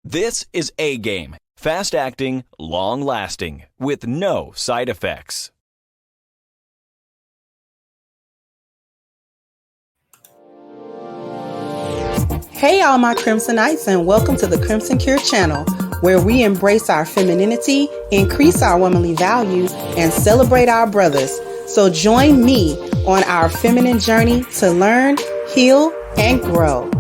This is A-Game, fast-acting, long-lasting, with no side effects. Hey all my Crimsonites, and welcome to the Crimson Cure channel, where we embrace our femininity, increase our womanly values, and celebrate our brothers. So join me on our feminine journey to learn, heal, and grow.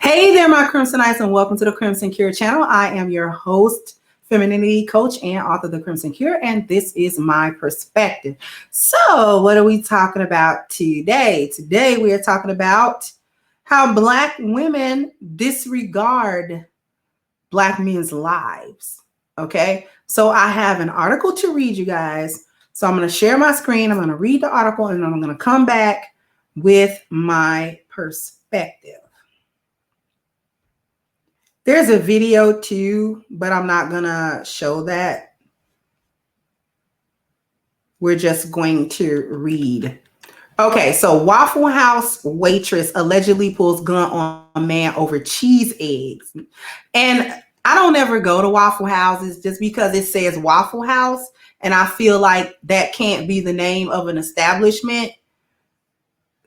Hey there my Crimsonites, and welcome to the Crimson Cure channel. I am your host, femininity coach, and author of the Crimson Cure, and this is my perspective. So what are we talking about today? Today we are talking about how Black women disregard Black men's lives. Okay, so I have an article to read you guys. So I'm going to share my screen. I'm going to read the article, and I'm going to come back with my perspective. There's a video too, but I'm not going to show that. We're just going to read. Okay, so Waffle House waitress allegedly pulls gun on a man over cheese eggs. And I don't ever go to Waffle Houses just because it says Waffle House. And I feel like that can't be the name of an establishment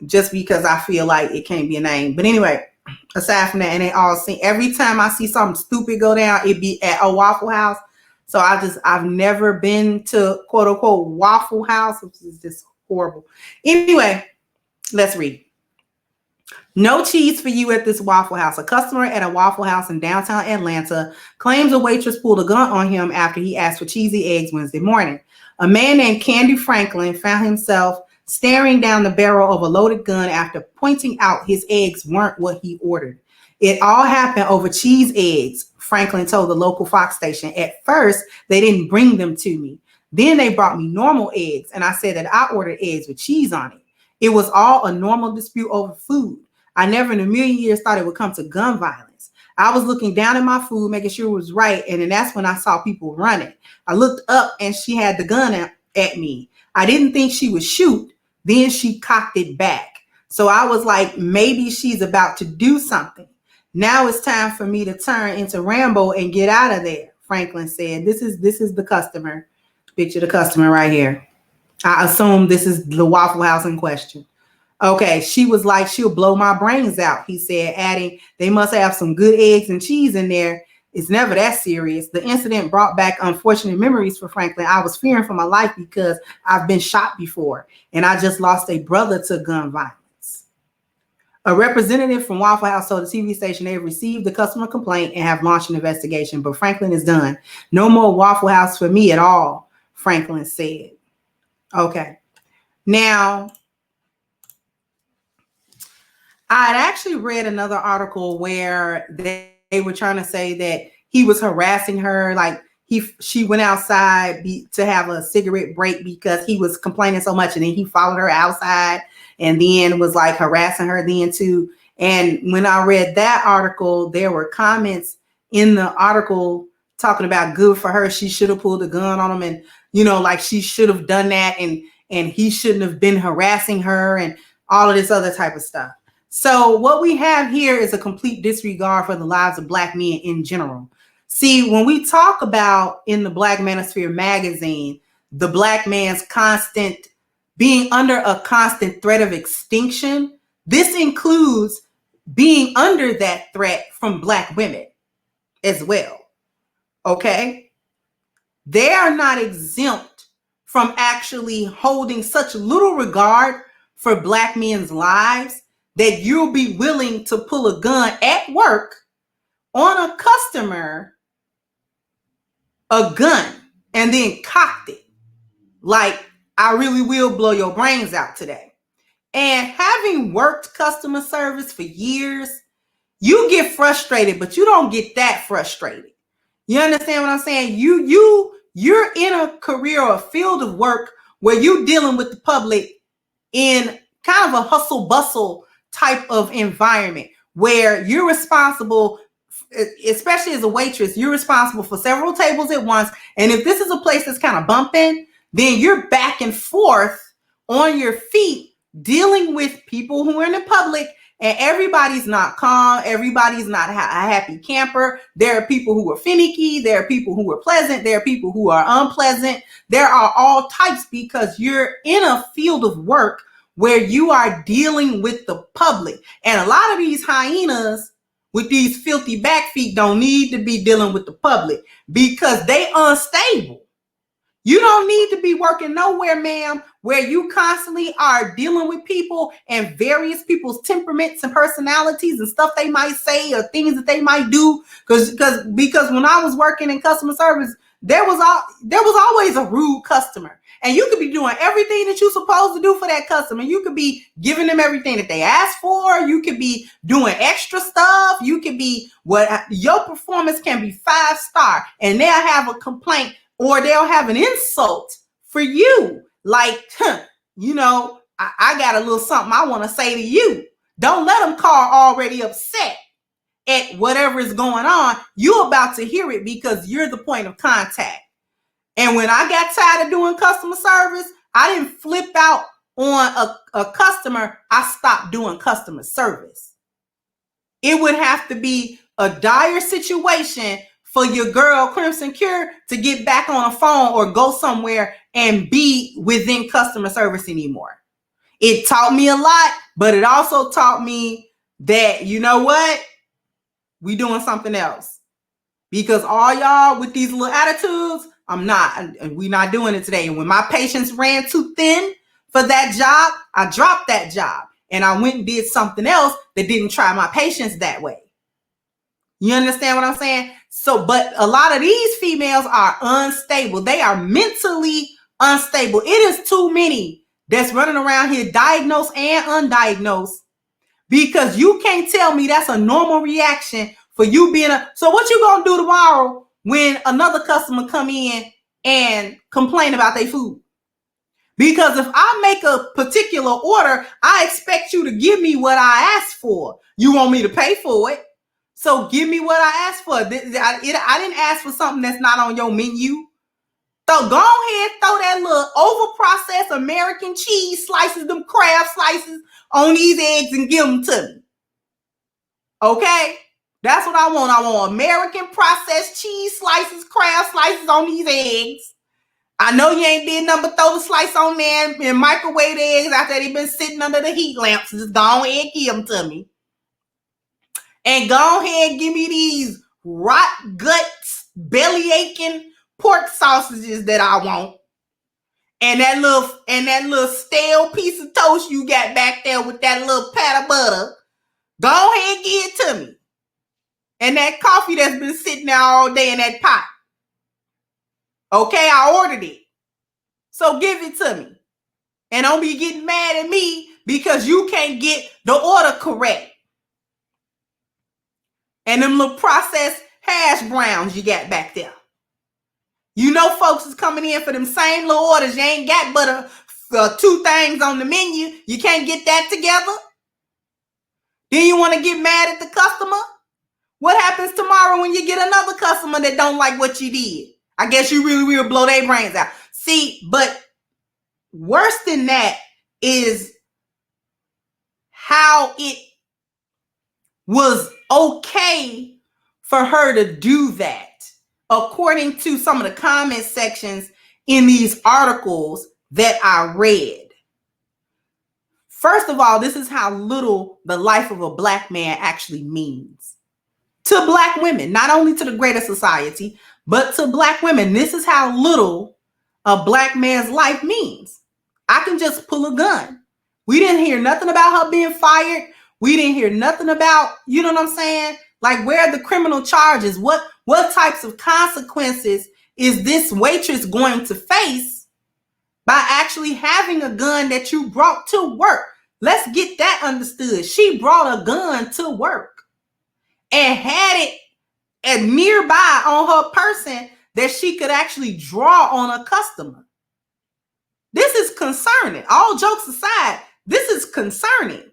just because I feel like it can't be a name. But anyway, aside from that, and they all see, every time I see something stupid go down, it be at a Waffle House. So I've never been to quote unquote Waffle House, which is just horrible. Anyway, let's read. No cheese for you at this Waffle House. A customer at a Waffle House in downtown Atlanta claims a waitress pulled a gun on him after he asked for cheesy eggs Wednesday morning. A man named Candy Franklin found himself staring down the barrel of a loaded gun after pointing out his eggs weren't what he ordered. It all happened over cheese eggs, Franklin told the local Fox station. At first, they didn't bring them to me. Then they brought me normal eggs, and I said that I ordered eggs with cheese on it. It was all a normal dispute over food. I never in a million years thought it would come to gun violence. I was looking down at my food, making sure it was right, and then that's when I saw people running. I looked up, and she had the gun at me. I didn't think she would shoot. Then she cocked it back. So I was like, maybe she's about to do something. Now it's time for me to turn into Rambo and get out of there, Franklin said. This is the customer. Picture the customer right here. I assume this is the Waffle House in question. Okay, she was like, she'll blow my brains out, he said, adding, they must have some good eggs and cheese in there. It's never that serious. The incident brought back unfortunate memories for Franklin. I was fearing for my life because I've been shot before, and I just lost a brother to gun violence. A representative from Waffle House told the TV station they have received the customer complaint and have launched an investigation, but Franklin is done. No more Waffle House for me at all, Franklin said. Okay. Now, I had actually read another article where they were trying to say that he was harassing her. Like she went outside to have a cigarette break because he was complaining so much. And then he followed her outside and then was like harassing her then too. And when I read that article, there were comments in the article talking about good for her. She should have pulled a gun on him, and, you know, like she should have done that. And he shouldn't have been harassing her and all of this other type of stuff. So what we have here is a complete disregard for the lives of Black men in general. See, when we talk about in the Black Manosphere magazine, the Black man's constant being under a constant threat of extinction, this includes being under that threat from Black women as well. Okay? They are not exempt from actually holding such little regard for Black men's lives that you'll be willing to pull a gun at work on a customer, a gun, and then cocked it. Like, I really will blow your brains out today. And having worked customer service for years, you get frustrated, but you don't get that frustrated. You understand what I'm saying? You're in a career or a field of work where you're dealing with the public in kind of a hustle bustle type of environment where you're responsible, especially as a waitress, you're responsible for several tables at once. And if this is a place that's kind of bumping, then you're back and forth on your feet dealing with people who are in the public And everybody's not calm. Everybody's not a happy camper. There are people who are finicky. There are people who are pleasant. There are people who are unpleasant. There are all types because you're in a field of work where you are dealing with the public. And a lot of these hyenas with these filthy back feet don't need to be dealing with the public because they unstable. You don't need to be working nowhere, ma'am, where you constantly are dealing with people and various people's temperaments and personalities and stuff they might say or things that they might do. Because when I was working in customer service, there was always a rude customer. And you could be doing everything that you're supposed to do for that customer. You could be giving them everything that they asked for. You could be doing extra stuff. You could be your performance can be 5-star and they'll have a complaint or they'll have an insult for you. Like, I got a little something I want to say to you. Don't let them call already upset at whatever is going on. You're about to hear it because you're the point of contact. And when I got tired of doing customer service, I didn't flip out on a customer. I stopped doing customer service. It would have to be a dire situation for your girl Crimson Cure to get back on a phone or go somewhere and be within customer service anymore. It taught me a lot, but it also taught me that, you know what? We doing something else. Because all y'all with these little attitudes, we're not doing it today. And when my patience ran too thin for that job, I dropped that job and I went and did something else that didn't try my patience that way. You understand what I'm saying? So, but a lot of these females are unstable. They are mentally unstable. It is too many that's running around here diagnosed and undiagnosed because you can't tell me that's a normal reaction for you being so what you gonna do tomorrow when another customer come in and complain about their food? Because if I make a particular order, I expect you to give me what I asked for. You want me to pay for it. So give me what I asked for. I didn't ask for something that's not on your menu. So go ahead, throw that little over-processed American cheese slices, them crab slices on these eggs and give them to me. Okay? That's what I want. I want American processed cheese slices, crab slices on these eggs. I know you ain't did nothing but throw the slice on there and microwave the eggs after they've been sitting under the heat lamps. Just go ahead and give them to me. And go ahead and give me these rot guts, belly aching pork sausages that I want. And that little stale piece of toast you got back there with that little pat of butter. Go ahead and give it to me. And that coffee that's been sitting there all day in that pot. Okay, I ordered it. So give it to me. And don't be getting mad at me because you can't get the order correct. And them little processed hash browns you got back there. You know folks is coming in for them same little orders. You ain't got but 2 things on the menu. You can't get that together. Then you want to get mad at the customer? What happens tomorrow when you get another customer that don't like what you did? I guess you really will blow their brains out. See, but worse than that is how it was okay for her to do that, according to some of the comment sections in these articles that I read. First of all, this is how little the life of a Black man actually means to Black women, not only to the greater society, but to Black women. This is how little a Black man's life means. I can just pull a gun. We didn't hear nothing about her being fired. We didn't hear nothing about, you know what I'm saying? Like, where are the criminal charges? What types of consequences is this waitress going to face by actually having a gun that you brought to work? Let's get that understood. She brought a gun to work and had it at nearby on her person that she could actually draw on a customer. This is concerning. All jokes aside, this is concerning.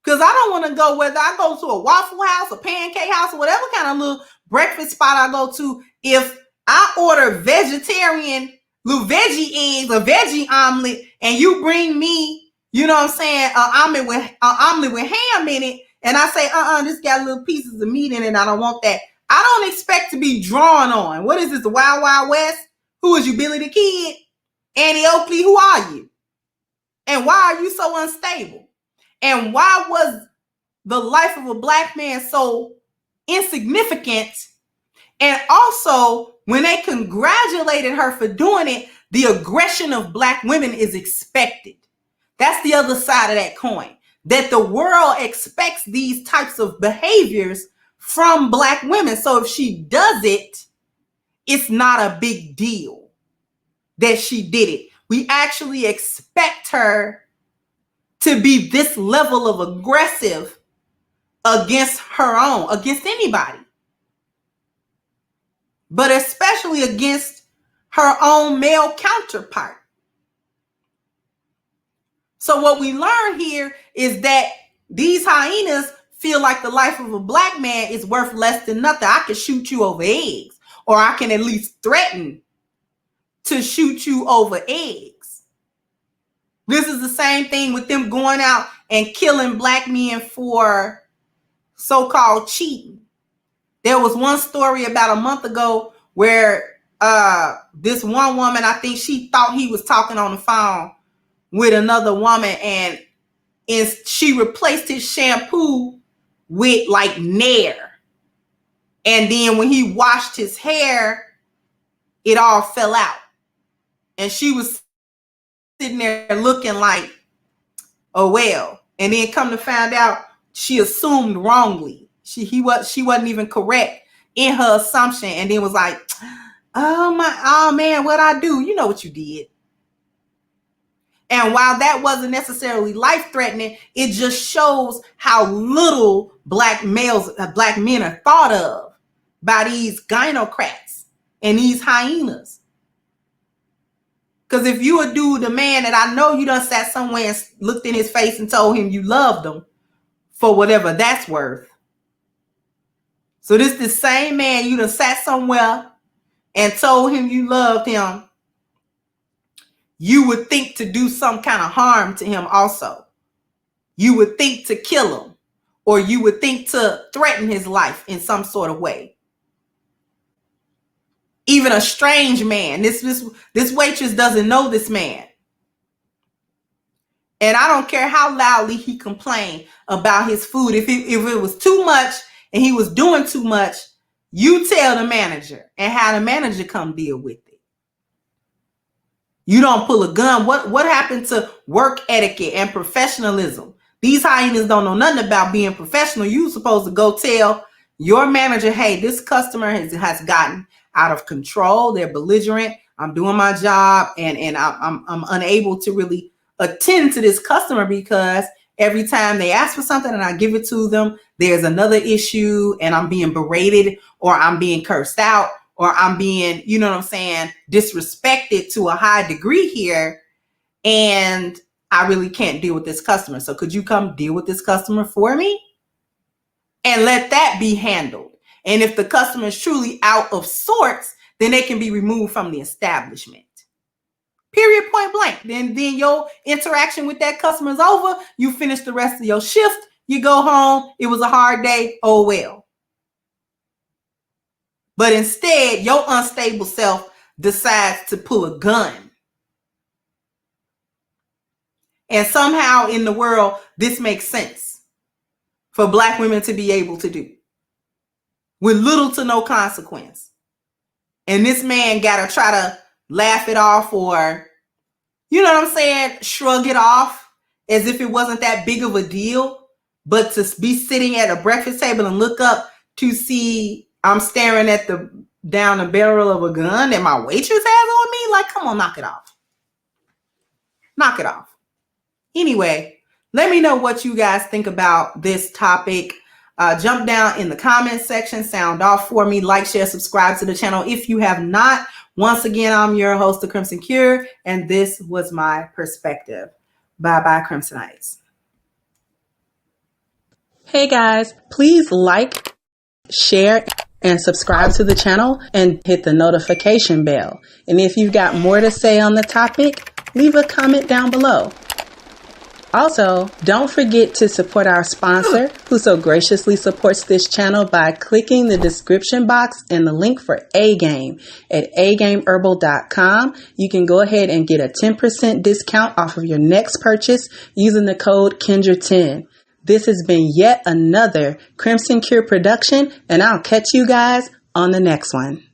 Because I don't want to go, whether I go to a Waffle House, a pancake house, or whatever kind of little breakfast spot I go to, if I order vegetarian, little veggie eggs, a veggie omelet, and you bring me You know what I'm saying? Omelet with ham in it, and I say, this got little pieces of meat in it, and I don't want that. I don't expect to be drawn on. What is this, the Wild Wild West? Who is you, Billy the Kid? Annie Oakley, who are you? And why are you so unstable? And why was the life of a black man so insignificant? And also, when they congratulated her for doing it, the aggression of black women is expected. That's the other side of that coin, that the world expects these types of behaviors from black women. So if she does it, it's not a big deal that she did it. We actually expect her to be this level of aggressive against her own, against anybody, but especially against her own male counterpart. So what we learn here is that these hyenas feel like the life of a black man is worth less than nothing. I can shoot you over eggs, or I can at least threaten to shoot you over eggs. This is the same thing with them going out and killing black men for so-called cheating. There was one story about a month ago where this one woman, I think she thought he was talking on the phone with another woman, and she replaced his shampoo with like Nair. And then when he washed his hair, it all fell out. And she was sitting there looking like, oh well. And then come to find out, she assumed wrongly. She wasn't even correct in her assumption, and then was like, oh man, what I do? You know what you did. And while that wasn't necessarily life-threatening, it just shows how little black men are thought of by these gynocrats and these hyenas. Because if you a dude, a man that I know you done sat somewhere and looked in his face and told him you loved him for whatever that's worth. So this the same man you done sat somewhere and told him you loved him, you would think to do some kind of harm to him also. You would think to kill him, or you would think to threaten his life in some sort of way. Even a strange man. This waitress doesn't know this man. And I don't care how loudly he complained about his food. If it was too much and he was doing too much, you tell the manager and have the manager come deal with it. You don't pull a gun. What happened to work etiquette and professionalism? These hyenas don't know nothing about being professional. You're supposed to go tell your manager, hey, this customer has gotten out of control. They're belligerent. I'm doing my job, and I'm unable to really attend to this customer because every time they ask for something and I give it to them, there's another issue, and I'm being berated, or I'm being cursed out, or I'm being, you know what I'm saying, disrespected to a high degree here, and I really can't deal with this customer. So could you come deal with this customer for me? And let that be handled. And if the customer is truly out of sorts, then they can be removed from the establishment. Period, point blank. Then your interaction with that customer is over. You finish the rest of your shift. You go home. It was a hard day. Oh, well. But instead, your unstable self decides to pull a gun. And somehow in the world, this makes sense for black women to be able to do with little to no consequence. And this man got to try to laugh it off, or, you know what I'm saying, shrug it off as if it wasn't that big of a deal. But to be sitting at a breakfast table and look up to see I'm staring at down the barrel of a gun that my waitress has on me, like, come on, knock it off. Knock it off. Anyway, let me know what you guys think about this topic. Jump down in the comment section, sound off for me, like, share, subscribe to the channel if you have not. Once again, I'm your host, The Crimson Cure, and this was my perspective. Bye-bye, Crimsonites. Hey guys, please like, share, and subscribe to the channel and hit the notification bell. And if you've got more to say on the topic, leave a comment down below. Also, don't forget to support our sponsor, who so graciously supports this channel by clicking the description box and the link for A-Game at agameherbal.com. You can go ahead and get a 10% discount off of your next purchase using the code Kendra10. This has been yet another Crimson Cure production, and I'll catch you guys on the next one.